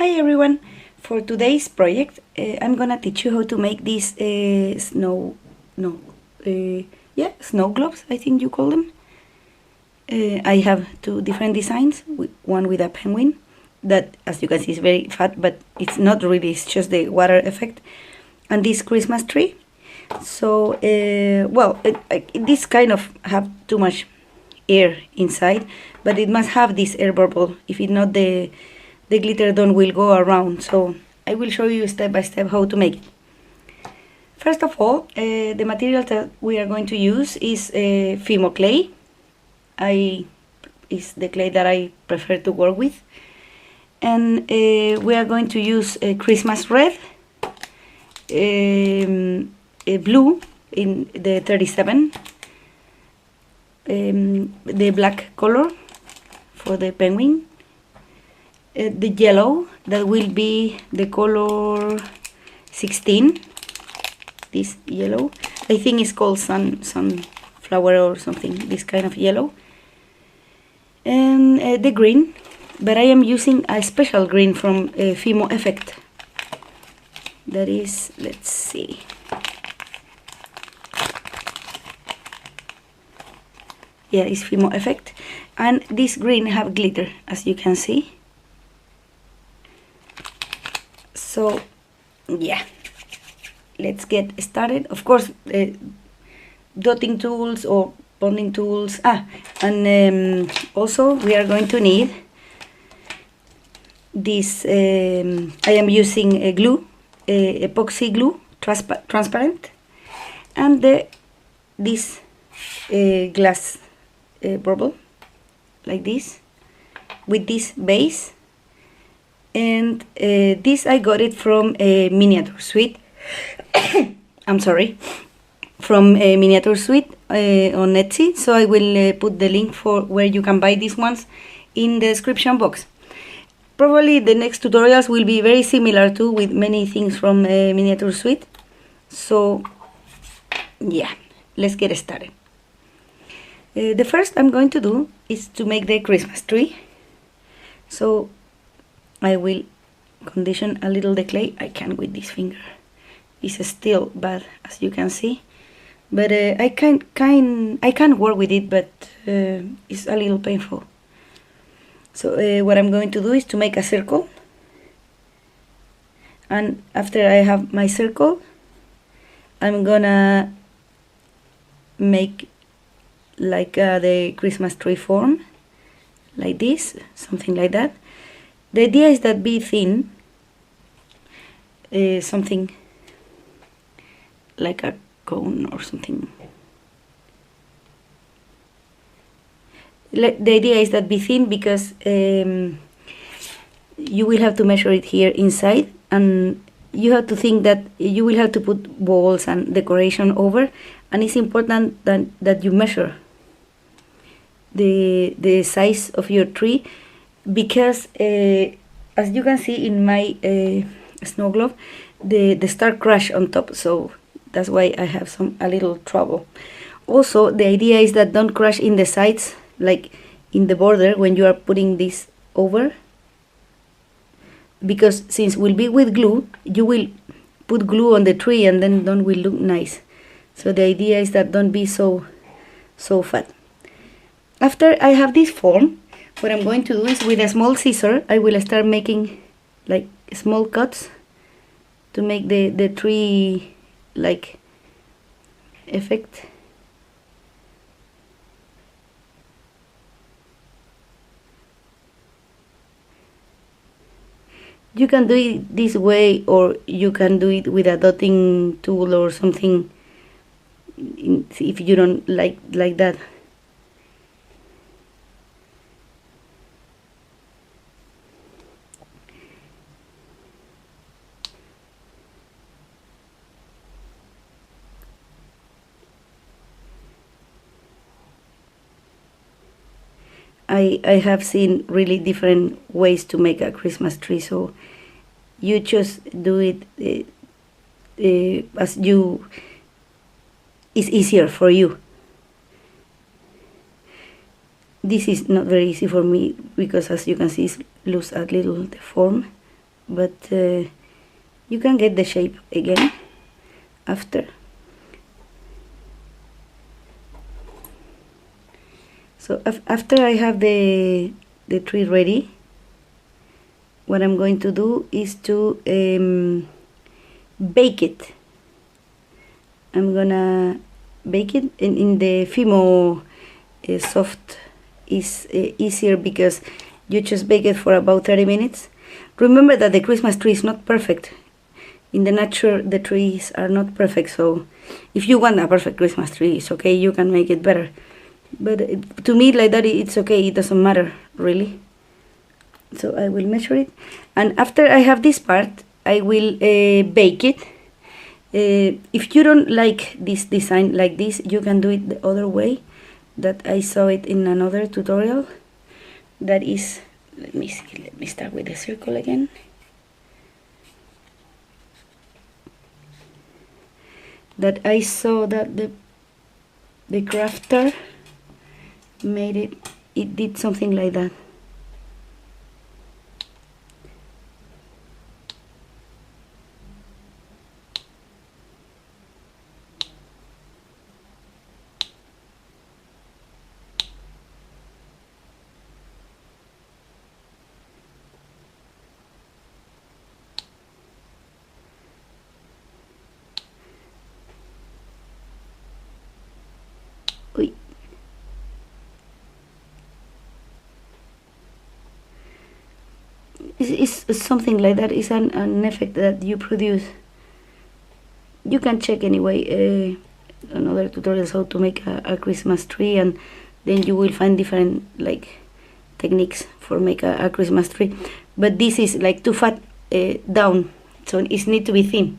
Hi everyone! For today's project, I'm gonna teach you how to make these snow globes, I think you call them. I have two different designs, one with a penguin that, as you can see, is very fat, but it's not really, it's just the water effect, and this Christmas tree. So, this kind of have too much air inside, but it must have this air bubble. If it not, the glitter don't will go around. So I will show you step by step how to make it. First of all, the material that we are going to use is Fimo clay. Is the clay that I prefer to work with, and we are going to use Christmas red, blue in the 37, the black color for the penguin, the yellow that will be the color 16. This yellow, I think it's called sunflower or something, this kind of yellow, and the green, but I am using a special green from Fimo Effect. That is, let's see, yeah, it's Fimo Effect, and this green have glitter, as you can see. So yeah, let's get started. Of course, dotting tools or bonding tools, and also we are going to need this, I am using a glue, epoxy glue, transparent, and this glass bubble, like this, with this base, and this I got it from a Miniature Suite. I'm sorry, from a Miniature Suite on Etsy. So I will put the link for where you can buy these ones in the description box. Probably the next tutorials will be very similar too, with many things from a Miniature Suite. So yeah, let's get started. The first I'm going to do is to make the Christmas tree. So I will condition a little the clay. I can with this finger. It's still bad, as you can see, but I can work with it, but it's a little painful. So what I'm going to do is to make a circle, and after I have my circle, I'm gonna make like the Christmas tree form, like this, something like that. The idea is that be thin, something like a cone or something. The idea is that be thin because you will have to measure it here inside, and you have to think that you will have to put balls and decoration over, and it's important that you measure the size of your tree, because as you can see in my snow globe, the star crash on top, so that's why I have a little trouble. Also, the idea is that don't crash in the sides, like in the border when you are putting this over, because since will be with glue, you will put glue on the tree and then don't will look nice. So the idea is that don't be so fat. After I have this form, what I'm going to do is with a small scissor, I will start making like small cuts to make the tree like effect. You can do it this way, or you can do it with a dotting tool or something, if you don't like that. I have seen really different ways to make a Christmas tree, so you just do it as you is easier for you. This is not very easy for me because, as you can see, it's loose a little the form, but you can get the shape again after. So after I have the tree ready, what I'm going to do is to bake it. I'm gonna bake it in the Fimo soft is easier because you just bake it for about 30 minutes. Remember that the Christmas tree is not perfect. In the nature, the trees are not perfect, so if you want a perfect Christmas tree, it's okay, you can make it better. But to me, like that, it's okay, it doesn't matter, really. So I will measure it. And after I have this part, I will bake it. If you don't like this design like this, you can do it the other way that I saw it in another tutorial. That is, let me see, let me start with the circle again. That I saw that the crafter made it did something like that. It's something like that. It's an effect that you produce. You can check anyway another tutorials how to make a Christmas tree, and then you will find different like techniques for make a Christmas tree. But this is like too fat down, so it needs to be thin.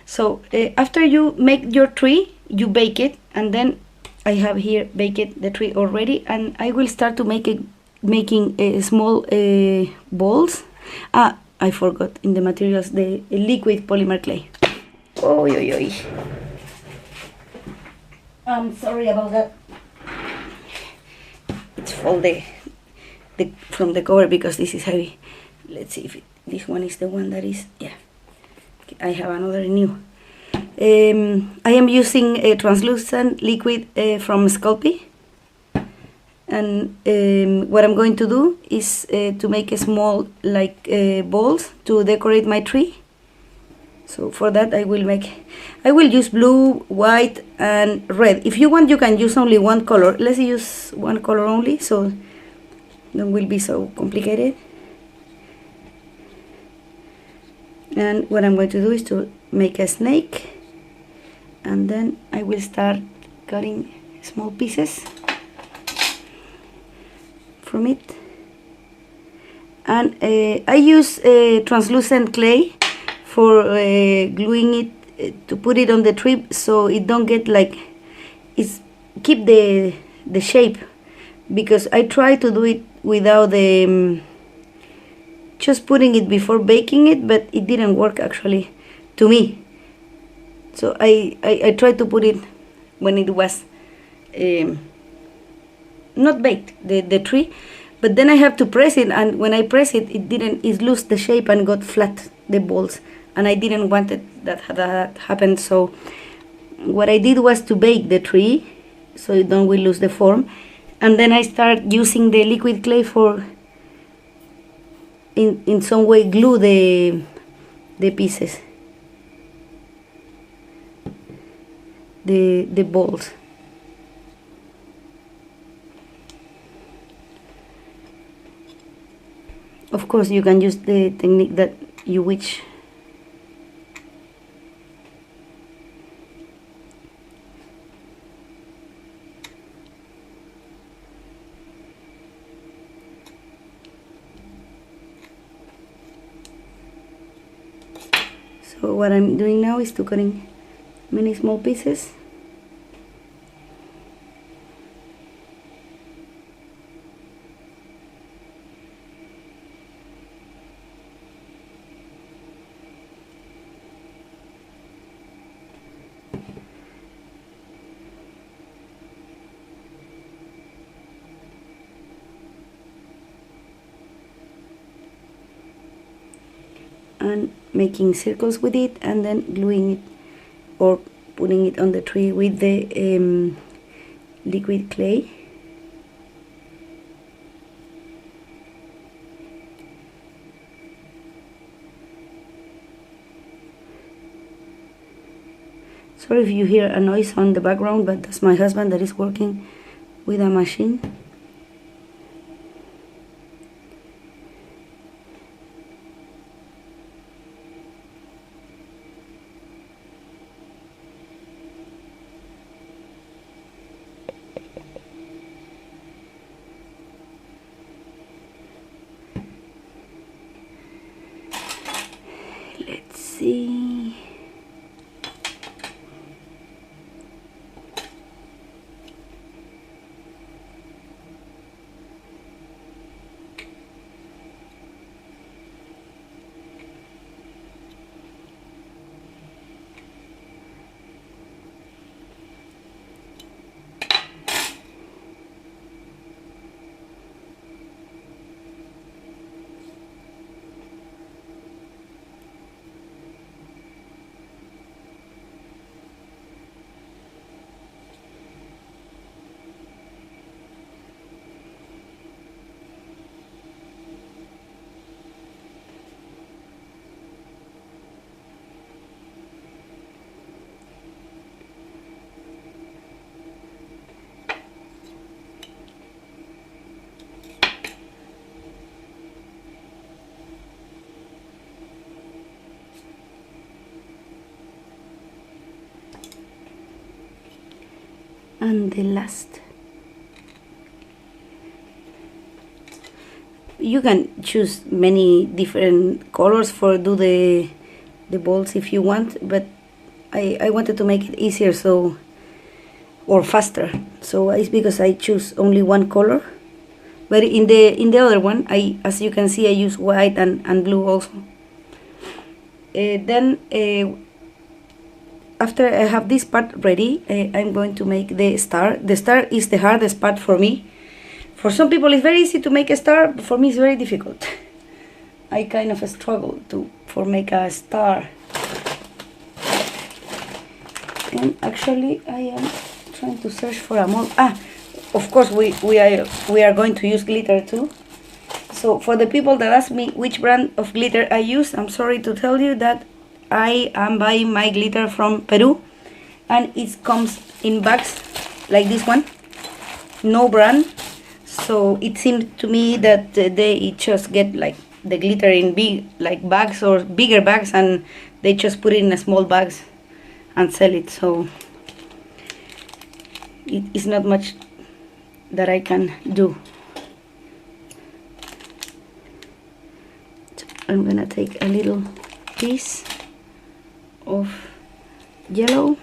So after you make your tree, you bake it, and then I have here baked the tree already, and I will start to making small balls. I forgot in the materials the liquid polymer clay. Oh, I'm sorry about that. It's fall from the cover because this is heavy. Let's see if this one is the one that is, yeah. I have another new. I am using a translucent liquid from Sculpey, and what I'm going to do is to make a small like balls to decorate my tree. So for that I will use blue, white and red. If you want, you can use only one color. Let's use one color only, so don't will be so complicated. And what I'm going to do is to make a snake, and then I will start cutting small pieces from it. And I use translucent clay for gluing it to put it on the tree, so it don't get like keep the shape, because I try to do it without the just putting it before baking it, but it didn't work actually to me. So I tried to put it when it was not baked, the tree, but then I have to press it, and when I press it, it lost the shape and got flat, the balls, and I didn't want it that happened. So what I did was to bake the tree so it don't will lose the form, and then I start using the liquid clay for in some way glue the pieces, the balls. Of course, you can use the technique that you wish. So what I'm doing now is to cutting many small pieces. and making circles with it, and then gluing it or putting it on the tree with the liquid clay. Sorry if you hear a noise on the background, but that's my husband that is working with a machine. Let's see. And the last, you can choose many different colors for do the balls if you want, but I wanted to make it easier, so, or faster, so it's because I choose only one color. But in the other one, as you can see, I use white and blue also. Then after I have this part ready, I'm going to make the star. The star is the hardest part for me. For some people it's very easy to make a star, but for me it's very difficult. I kind of struggle for make a star. And actually I am trying to search for a mold. Of course we are going to use glitter too. So for the people that ask me which brand of glitter I use, I'm sorry to tell you that I am buying my glitter from Peru, and it comes in bags like this one, no brand. So it seemed to me that they just get like the glitter in big like bags or bigger bags, and they just put it in a small bags and sell it. So it is not much that I can do. So I'm gonna take a little piece of yellow.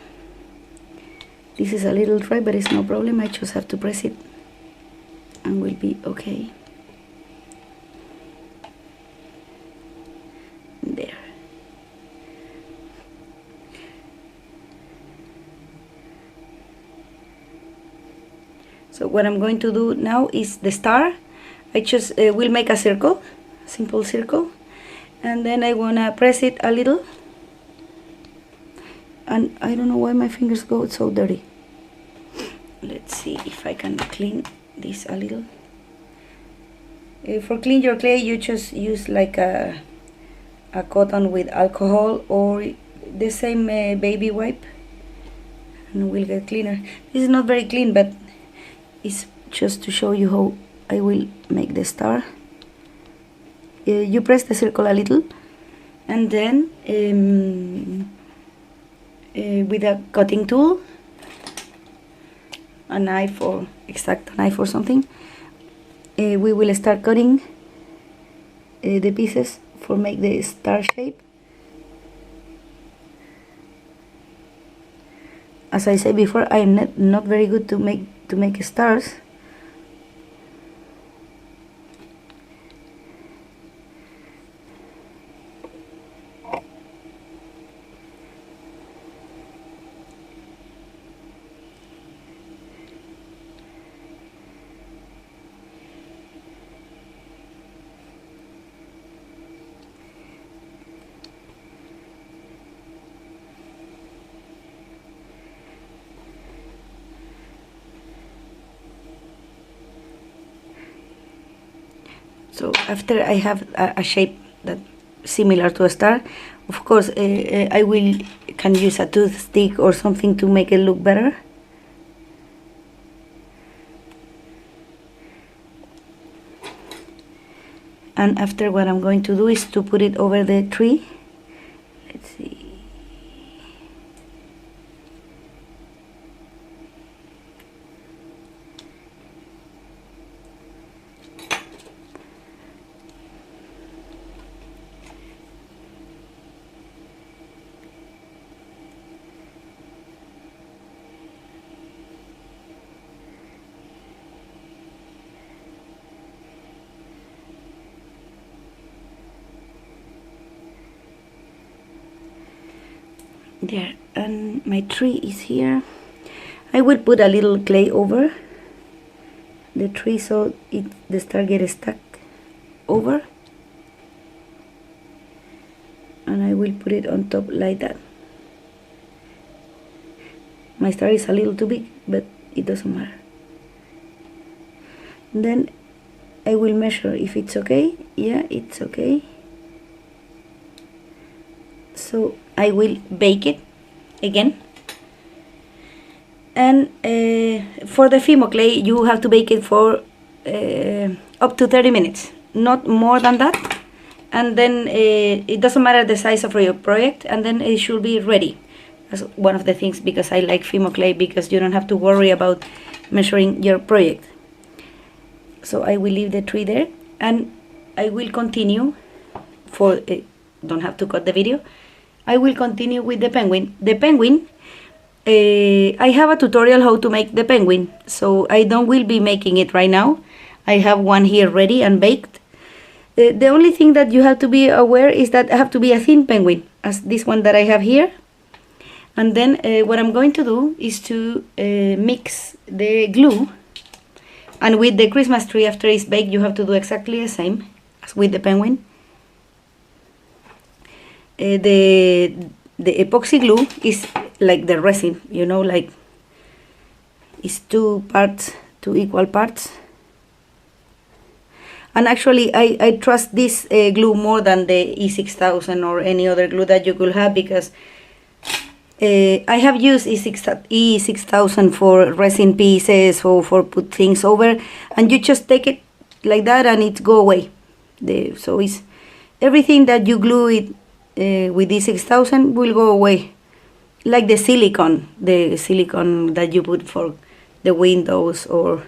This is a little dry, but it's no problem. I just have to press it and we'll be okay. There. So what I'm going to do now is the star. I just will make a circle, simple circle, and then I wanna press it a little. And I don't know why my fingers go so dirty. Let's see if I can clean this a little. For clean your clay, you just use like a cotton with alcohol or the same baby wipe, and will get cleaner. This is not very clean, but it's just to show you how I will make the star. You press the circle a little, and then with a cutting tool, a knife or exact knife or something, we will start cutting the pieces for make the star shape. As I said before, I am not very good to make stars. So after I have a shape that similar to a star, of course I can use a toothpick or something to make it look better. And after, what I'm going to do is to put it over the tree. Let's see. There, and my tree is here. I will put a little clay over the tree so the star gets stuck over, and I will put it on top like that. My star is a little too big, but it doesn't matter. Then I will measure if it's okay. Yeah, it's okay. So I will bake it again. And for the Fimo clay, you have to bake it for up to 30 minutes, not more than that. And then it doesn't matter the size of your project, and then it should be ready. That's one of the things, because I like Fimo clay, because you don't have to worry about measuring your project. So I will leave the tree there, and I will continue for don't have to cut the video. I will continue with the penguin. The penguin, I have a tutorial how to make the penguin, so I don't will be making it right now. I have one here ready and baked. The only thing that you have to be aware is that I have to be a thin penguin, as this one that I have here. And then what I'm going to do is to mix the glue, and with the Christmas tree, after it's baked, you have to do exactly the same as with the penguin. The epoxy glue is like the resin, you know, like it's two equal parts. And actually I trust this glue more than the E6000 or any other glue that you could have, because I have used E6000 for resin pieces or for put things over, and you just take it like that and it go away. So it's everything that you glue it with E6000 will go away, like the silicone that you put for the windows or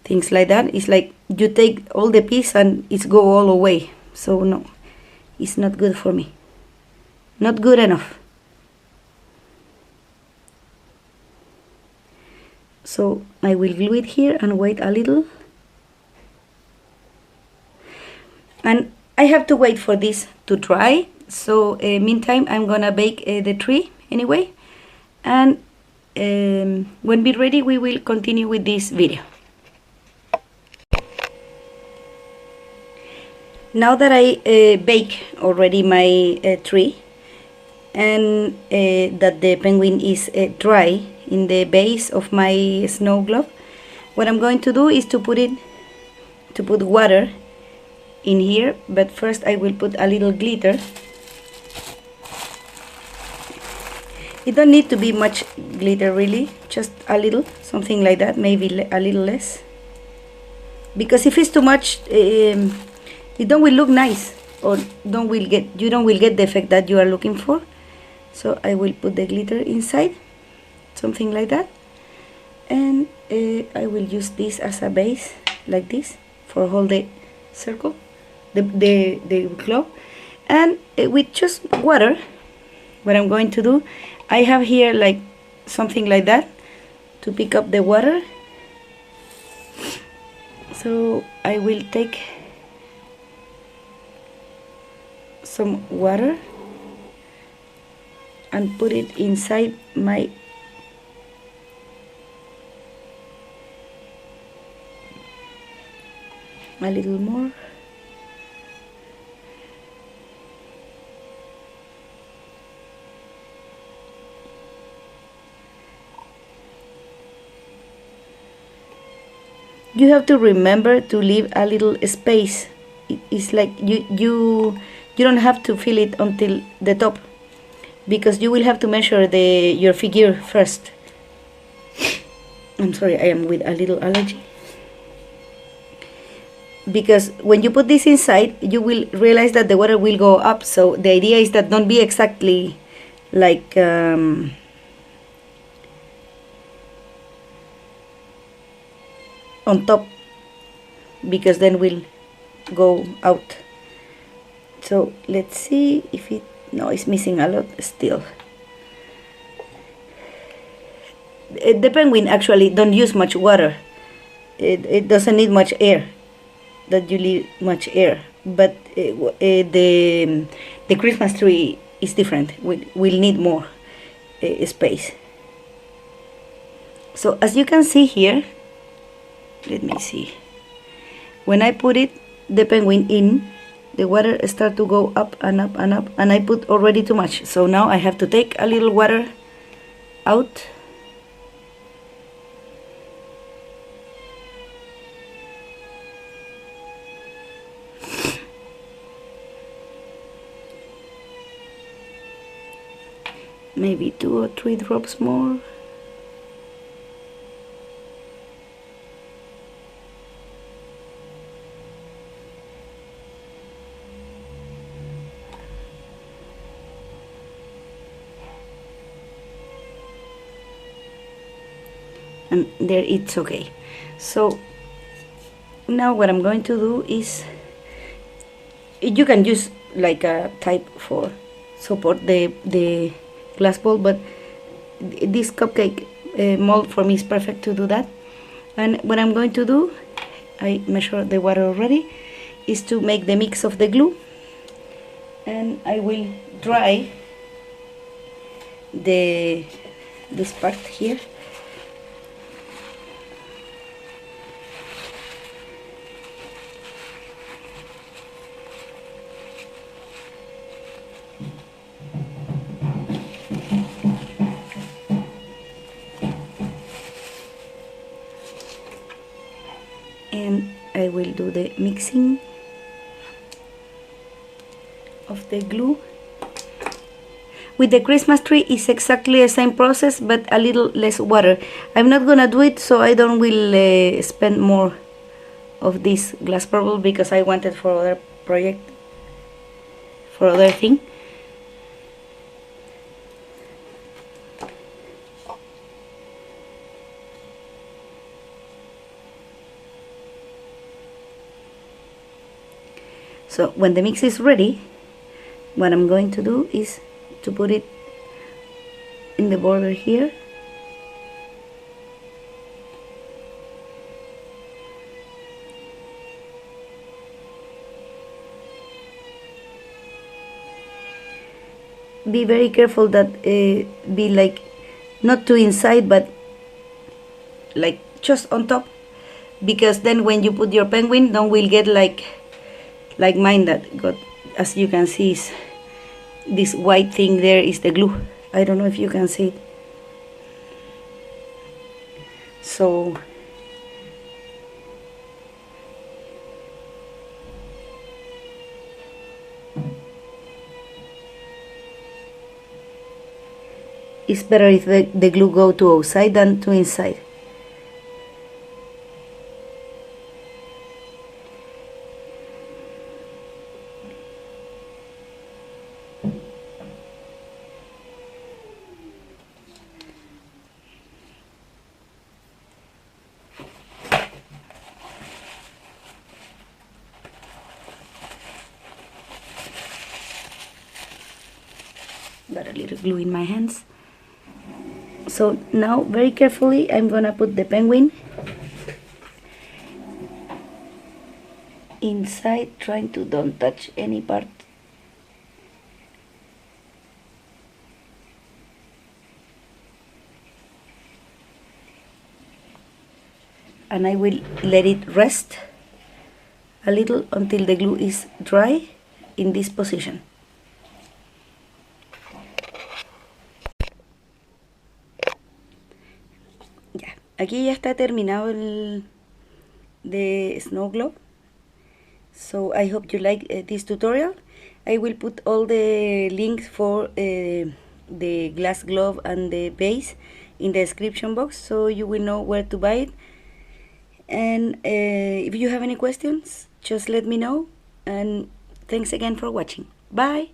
things like that. It's like you take all the piece and it's go all away. So no, it's not good for me, not good enough. So I will glue it here and wait a little, and I have to wait for this to dry. So meantime, I'm gonna bake the tree anyway, and when we're ready, we will continue with this video. Now that I bake already my tree, and that the penguin is dry in the base of my snow globe, what I'm going to do is to put water in here. But first I will put a little glitter. It don't need to be much glitter, really, just a little, something like that, maybe a little less, because if it's too much, it don't will look nice, or you don't will get the effect that you are looking for. So I will put the glitter inside, something like that, and I will use this as a base, like this, for hold the circle, the globe. And with just water, what I'm going to do, I have here like something like that to pick up the water. So I will take some water and put it inside my a little more. you have to remember to leave a little space. It's like you don't have to fill it until the top, because you will have to measure your figure first. I'm sorry, I am with a little allergy. Because when you put this inside, you will realize that the water will go up. So the idea is that don't be exactly like on top, because then will go out. So let's see if it, no, it's missing a lot still. The penguin actually don't use much water. It doesn't need much air, that you leave much air, but the Christmas tree is different. We'll need more space. So as you can see here, let me see, when I put it, the penguin in, the water start to go up and up and up, and I put already too much, so now I have to take a little water out. Maybe 2 or 3 drops more. And there it's okay. So now what I'm going to do is, you can use like a type for support the glass bowl, but this cupcake mold for me is perfect to do that. And what I'm going to do, I measure the water already, is to make the mix of the glue, and I will dry this part here. And I will do the mixing of the glue. With the Christmas tree is exactly the same process, but a little less water. I'm not gonna do it, so I don't will spend more of this glass bubble, because I wanted for other project, for other thing. So when the mix is ready, what I'm going to do is to put it in the border here. Be very careful that be like not too inside, but like just on top, because then when you put your penguin, don't will get like mine that got, as you can see, is this white thing there is the glue. I don't know if you can see it. So it's better if the glue go to outside than to inside. Got a little glue in my hands. So now very carefully I'm gonna put the penguin inside, trying to don't touch any part. And I will let it rest a little until the glue is dry in this position. Ya, aquí ya está terminado the snow globe. So I hope you like this tutorial. I will put all the links for the glass globe and the base in the description box, so you will know where to buy it. And if you have any questions, just let me know. And thanks again for watching. Bye.